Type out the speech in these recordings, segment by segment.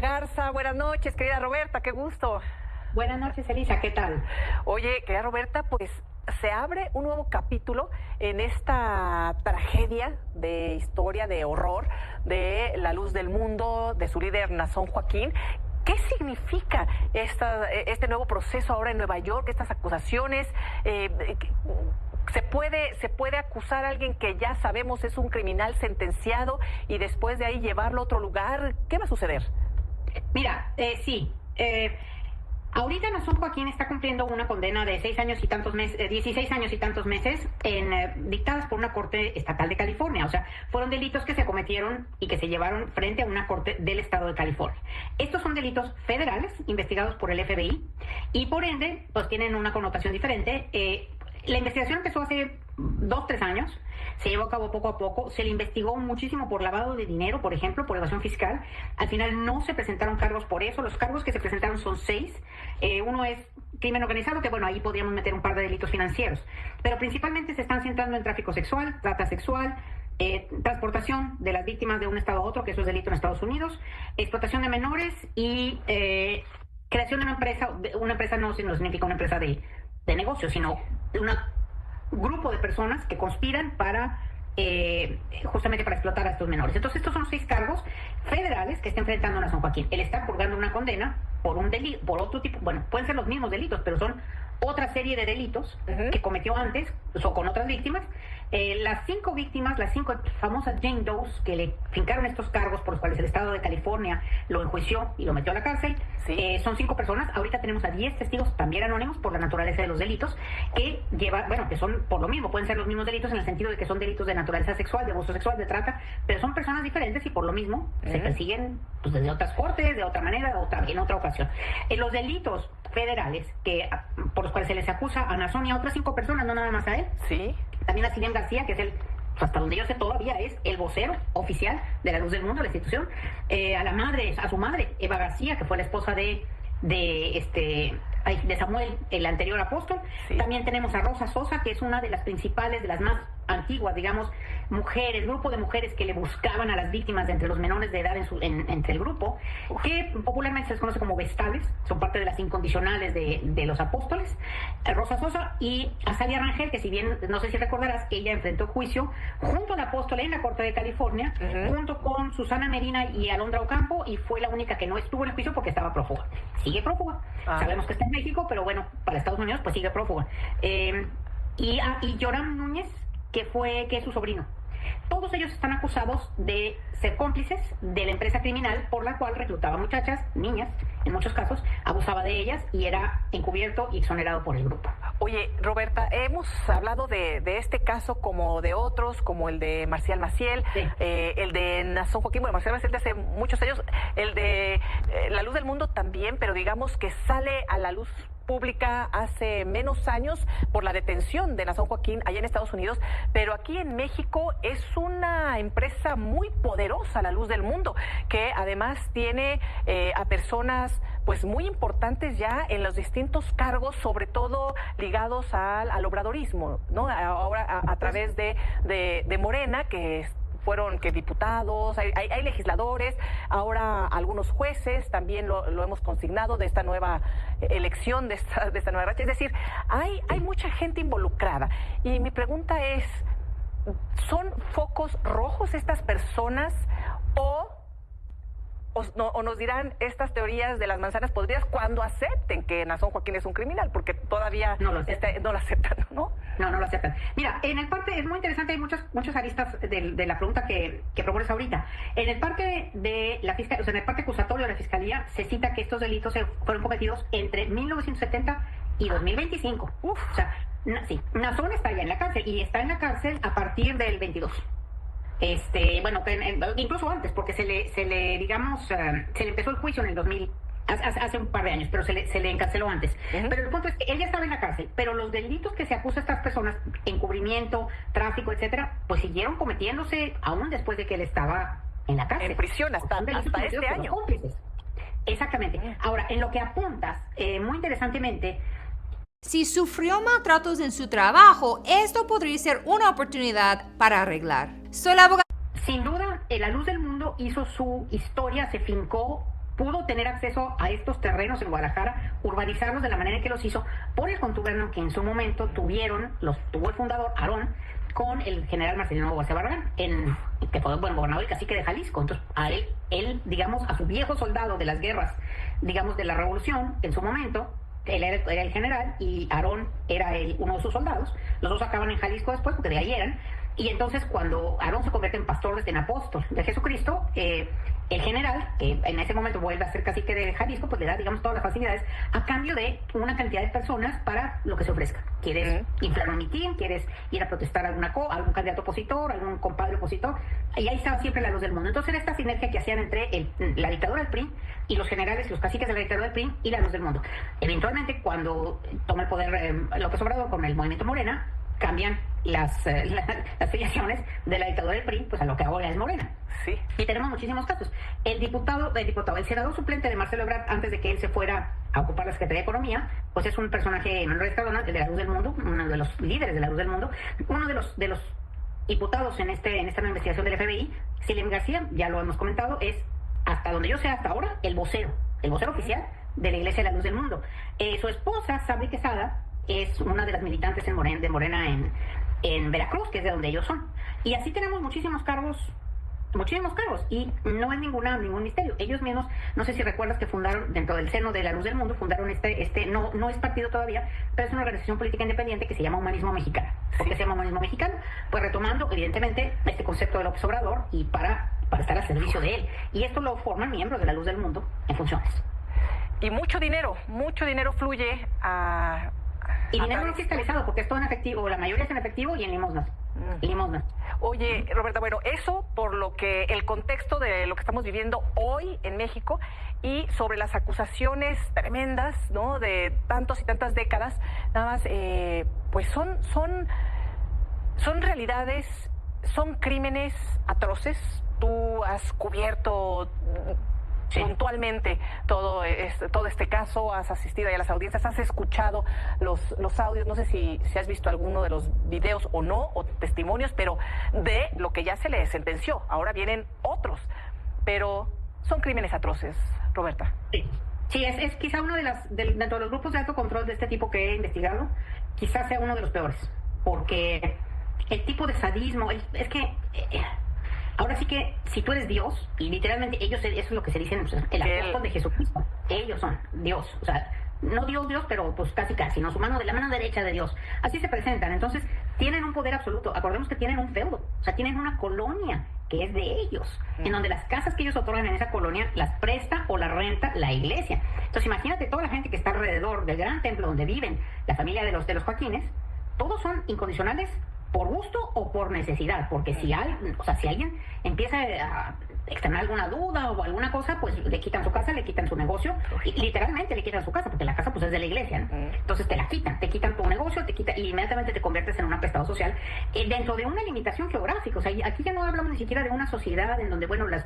Garza. Buenas noches, querida Roberta, qué gusto. Buenas noches, Elisa, ¿qué tal? Oye, querida Roberta, pues se abre un nuevo capítulo en esta tragedia de historia, de horror, de La Luz del Mundo, de su líder Nazón Joaquín. ¿Qué significa este nuevo proceso ahora en Nueva York, estas acusaciones? ¿Se puede acusar a alguien que ya sabemos es un criminal sentenciado y después de ahí llevarlo a otro lugar? ¿Qué va a suceder? Mira, sí. Ahorita Nazón Joaquín está cumpliendo una condena de 16 años y tantos meses dictadas por una corte estatal de California. O sea, fueron delitos que se cometieron y que se llevaron frente a una corte del estado de California. Estos son delitos federales investigados por el FBI y por ende, pues tienen una connotación diferente. La investigación empezó hace 2-3 años, se llevó a cabo poco a poco, se le investigó muchísimo por lavado de dinero, por ejemplo, por evasión fiscal. Al final no se presentaron cargos por eso, los cargos que se presentaron son 6. Uno es crimen organizado, que bueno, ahí podríamos meter un par de delitos financieros, pero principalmente se están centrando en tráfico sexual, trata sexual, transportación de las víctimas de un estado a otro, que eso es delito en Estados Unidos, explotación de menores y creación de una empresa no significa una empresa de negocio, sino un grupo de personas que conspiran para justamente para explotar a estos menores. Entonces estos son 6 cargos federales que está enfrentando Nazón Joaquín. Él está purgando una condena por un delito, por otro tipo, bueno, pueden ser los mismos delitos, pero son otra serie de delitos que cometió antes, o con otras víctimas. Las 5 víctimas, las 5 famosas Jane Does que le fincaron estos cargos por los cuales el estado de California lo enjuició y lo metió a la cárcel, sí. Son 5 personas. Ahorita tenemos a 10 testigos también anónimos por la naturaleza de los delitos, que que son por lo mismo, pueden ser los mismos delitos en el sentido de que son delitos de naturaleza sexual, de abuso sexual, de trata, pero son personas diferentes y por lo mismo se persiguen pues, desde otras cortes, de otra manera, en otra ocasión. Los delitos federales por los cuales se les acusa a Nazón y a otras 5 personas, no nada más a él. Sí. También a Cilian García, que es hasta donde yo sé todavía es el vocero oficial de La Luz del Mundo, la institución. A su madre, Eva García, que fue la esposa de Samuel, el anterior apóstol. Sí. También tenemos a Rosa Sosa, que es una de las principales, de las más antiguas, digamos, grupo de mujeres que le buscaban a las víctimas de entre los menores de edad entre el grupo, que popularmente se les conoce como vestales, son parte de las incondicionales de los apóstoles. Rosa Sosa y Azalia Rangel, que si bien, no sé si recordarás, que ella enfrentó juicio junto al apóstol en la Corte de California, junto con Susana Medina y Alondra Ocampo, y fue la única que no estuvo en el juicio porque estaba prófuga. Sigue prófuga. Sabemos que está en México, pero bueno, para Estados Unidos pues sigue prófuga. Y Yoram Núñez, que es su sobrino. Todos ellos están acusados de ser cómplices de la empresa criminal por la cual reclutaba muchachas, niñas, en muchos casos, abusaba de ellas y era encubierto y exonerado por el grupo. Oye, Roberta, hemos hablado de este caso como de otros, como el de Marcial Maciel, sí. El de Nazón Joaquín, bueno, Marcial Maciel de hace muchos años, el de La Luz del Mundo también, pero digamos que sale a la luz pública hace menos años por la detención de Nazón Joaquín allá en Estados Unidos, pero aquí en México es una empresa muy poderosa, La Luz del Mundo, que además tiene a personas pues muy importantes ya en los distintos cargos, sobre todo ligados al obradorismo, ¿no? Ahora a través de Morena, que fueron diputados, hay legisladores, ahora algunos jueces, también lo hemos consignado de esta nueva elección, de esta nueva racha. Es decir, hay mucha gente involucrada. Y mi pregunta es, ¿son focos rojos estas personas o nos dirán estas teorías de las manzanas podridas cuando acepten que Nazón Joaquín es un criminal? Porque todavía no lo aceptan, ¿no? No lo aceptan. Mira, en el parte es muy interesante, hay muchas aristas de la pregunta que propones ahorita. En el parte de la fiscalía, o sea, en el parte acusatorio de la fiscalía, se cita que estos delitos fueron cometidos entre 1970 y 2025. O sea, sí, Nazón está ya en la cárcel y está en la cárcel a partir del 22. Bueno, incluso antes, porque se le empezó el juicio en el 2000, hace un par de años, pero se le encarceló antes. Pero el punto es que él ya estaba en la cárcel, pero los delitos que se acusa a estas personas, encubrimiento, tráfico, etcétera, pues siguieron cometiéndose aún después de que él estaba en la cárcel. En prisión hasta este año. Exactamente. Ahora, en lo que apuntas, muy interesantemente, si sufrió maltratos en su trabajo, esto podría ser una oportunidad para arreglar. Soy la abogada. Sin duda, La Luz del Mundo hizo su historia, se fincó pudo tener acceso a estos terrenos en Guadalajara, urbanizarlos de la manera en que los hizo, por el contubernio que en su momento tuvo el fundador Aarón con el general Marcelino García Barragán, que fue gobernador y cacique de Jalisco. Entonces, a él, digamos, a su viejo soldado de las guerras, digamos, de la revolución, en su momento, él era el general y Aarón era uno de sus soldados. Los dos acaban en Jalisco después, porque de ahí eran. Y entonces, cuando Aarón se convierte en pastor, en apóstol de Jesucristo, el general, que en ese momento vuelve a ser cacique de Jalisco, pues le da, digamos, todas las facilidades a cambio de una cantidad de personas para lo que se ofrezca. ¿Quieres inflar un mitin? ¿Quieres ir a protestar a algún candidato opositor, algún compadre opositor? Y ahí estaba siempre la luz del mundo. Entonces era esta sinergia que hacían entre la dictadura del PRI y los generales, los caciques de la dictadura del PRI y la luz del mundo. Eventualmente, cuando toma el poder López Obrador con el movimiento Morena, cambian las filiaciones de la dictadura del PRI pues a lo que ahora es Morena. Sí. Y tenemos muchísimos casos. El senador suplente de Marcelo Ebrard, antes de que él se fuera a ocupar la Secretaría de Economía, pues es un personaje, Manuel Escardona, de la Luz del Mundo, uno de los líderes de la Luz del Mundo, uno de los diputados en esta nueva investigación del FBI. Silvia García, ya lo hemos comentado, es, hasta donde yo sé hasta ahora, el vocero oficial de la Iglesia de la Luz del Mundo. Su esposa, Sabri Quesada, es una de las militantes de Morena en Veracruz, que es de donde ellos son. Y así tenemos muchísimos cargos, y no es ningún misterio. Ellos mismos, no sé si recuerdas que fundaron, dentro del seno de la Luz del Mundo, fundaron no es partido todavía, pero es una organización política independiente que se llama Humanismo Mexicano. ¿Por qué se llama Humanismo Mexicano? Pues retomando, evidentemente, este concepto de López Obrador y para estar al servicio de él. Y esto lo forman miembros de la Luz del Mundo en funciones. Y mucho dinero fluye a... Y dinero no fiscalizado, porque es todo en efectivo, la mayoría es en efectivo y en limosnas. Oye, Roberta, bueno, eso por lo que el contexto de lo que estamos viviendo hoy en México y sobre las acusaciones tremendas, ¿no? De tantos y tantas décadas, nada más, pues son realidades, son crímenes atroces. Tú has cubierto puntualmente todo este caso, has asistido a las audiencias, has escuchado los audios, no sé si has visto alguno de los videos o no, o testimonios, pero de lo que ya se le sentenció. Ahora vienen otros, pero son crímenes atroces, Roberta. Sí, es quizá uno dentro de los grupos de alto control de este tipo que he investigado, quizás sea uno de los peores, porque el tipo de sadismo, es que... Ahora sí que, si tú eres Dios, y literalmente ellos, eso es lo que se dicen, el apóstol de Jesucristo, ellos son Dios, o sea, no Dios, pero pues casi, no, la mano derecha de Dios, así se presentan. Entonces, tienen un poder absoluto. Acordemos que tienen un feudo, o sea, tienen una colonia que es de ellos, en donde las casas que ellos otorgan en esa colonia las presta o las renta la iglesia. Entonces, imagínate toda la gente que está alrededor del gran templo donde viven la familia de los Joaquines, todos son incondicionales por gusto o por necesidad, porque si alguien empieza a externar alguna duda o alguna cosa, pues le quitan su casa, le quitan su negocio, y literalmente le quitan su casa, porque la casa pues es de la iglesia, ¿no? Entonces te quitan tu negocio, y inmediatamente te conviertes en un apestado social, dentro de una limitación geográfica. O sea, aquí ya no hablamos ni siquiera de una sociedad en donde, bueno, las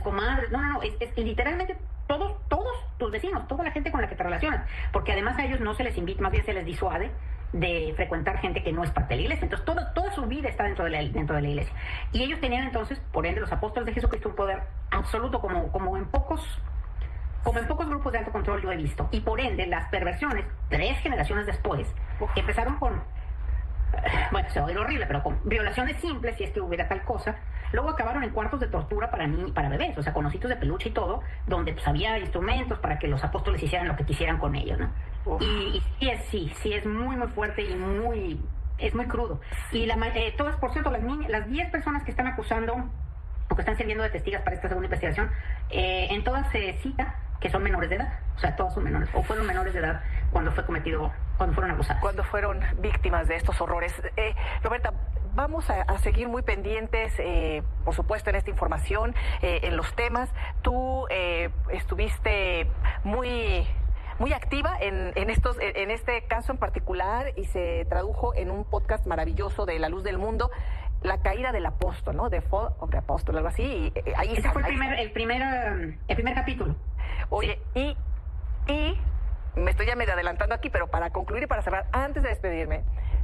comadres, no, es literalmente todos tus vecinos, toda la gente con la que te relacionas, porque además a ellos no se les invita, más bien se les disuade de frecuentar gente que no es parte de la iglesia. Entonces toda su vida está dentro de la iglesia, y ellos tenían entonces, por ende, los apóstoles de Jesucristo, un poder absoluto como en pocos grupos de alto control yo he visto. Y por ende las perversiones 3 generaciones después empezaron con, bueno, se oye horrible, pero con violaciones simples, si es que hubiera tal cosa. Luego acabaron en cuartos de tortura para bebés, o sea, con ositos de peluche y todo, donde pues había instrumentos para que los apóstoles hicieran lo que quisieran con ellos, ¿no? Y sí es muy, muy fuerte y es muy crudo. Y todas, por cierto, las 10 personas que están acusando o que están sirviendo de testigos para esta segunda investigación, en todas se cita que son menores de edad, o sea, todas son menores, o fueron menores de edad cuando fueron abusadas. Cuando fueron víctimas de estos horrores. Roberta, vamos a seguir muy pendientes, por supuesto, en esta información, en los temas. Tú estuviste muy activa en este caso en particular, y se tradujo en un podcast maravilloso de La Luz del Mundo, La caída del apóstol, ¿no? The Fall of the Apostle, algo así. Ese fue el primer capítulo. Oye, sí. y me estoy ya medio adelantando aquí, pero para concluir y para cerrar, antes de despedirme,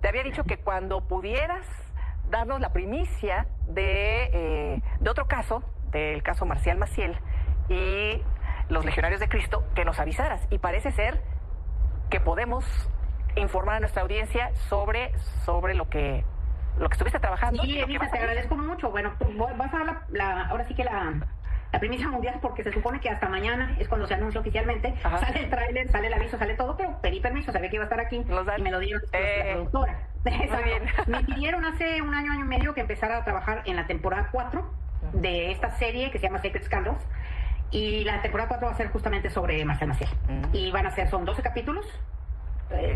te había dicho que cuando pudieras darnos la primicia de otro caso, del caso Marcial Maciel, y los Legionarios de Cristo, que nos avisaras. Y parece ser que podemos informar a nuestra audiencia sobre lo que estuviste trabajando. Sí, Elisa, te agradezco mucho. Bueno, vas a dar ahora sí que la primicia mundial, porque se supone que hasta mañana es cuando se anuncia oficialmente. Ajá. Sale el tráiler, sale el aviso, sale todo, pero pedí permiso, sabía que iba a estar aquí y me lo dieron la productora. Muy bien. Me pidieron hace un año y medio que empezara a trabajar en la temporada 4 de esta serie que se llama Sacred Scandals, y la temporada 4 va a ser justamente sobre Marcial Maciel. Y son 12 capítulos.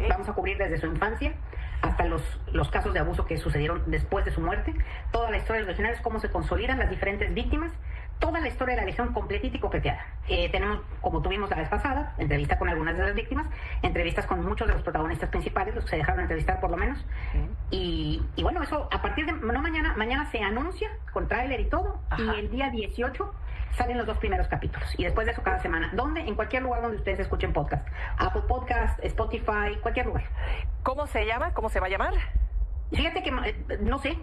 Vamos a cubrir desde su infancia hasta los casos de abuso que sucedieron después de su muerte, toda la historia de los legionarios, cómo se consolidan las diferentes víctimas, toda la historia de la legión completita y coqueteada. Tenemos, como tuvimos la vez pasada, entrevista con algunas de las víctimas, entrevistas con muchos de los protagonistas principales, los que se dejaron entrevistar por lo menos. Y bueno, eso a partir de, no mañana se anuncia con tráiler y todo. Ajá. Y el día 18 salen los 2 primeros capítulos. Y después de eso cada semana. ¿Dónde? En cualquier lugar donde ustedes escuchen podcast. Apple Podcast, Spotify, cualquier lugar. ¿Cómo se llama? ¿Cómo se va a llamar? Fíjate que no sé.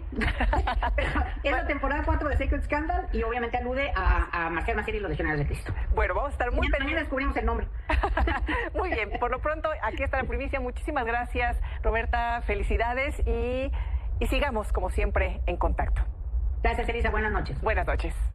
Es la temporada 4 de Sacred Scandal y obviamente alude a Marcial Maciel y los Legionarios de Cristo. Bueno, vamos a estar muy pendientes. Mañana descubrimos el nombre. Muy bien, por lo pronto aquí está la primicia. Muchísimas gracias, Roberta. Felicidades y sigamos como siempre en contacto. Gracias, Elisa. Buenas noches. Buenas noches.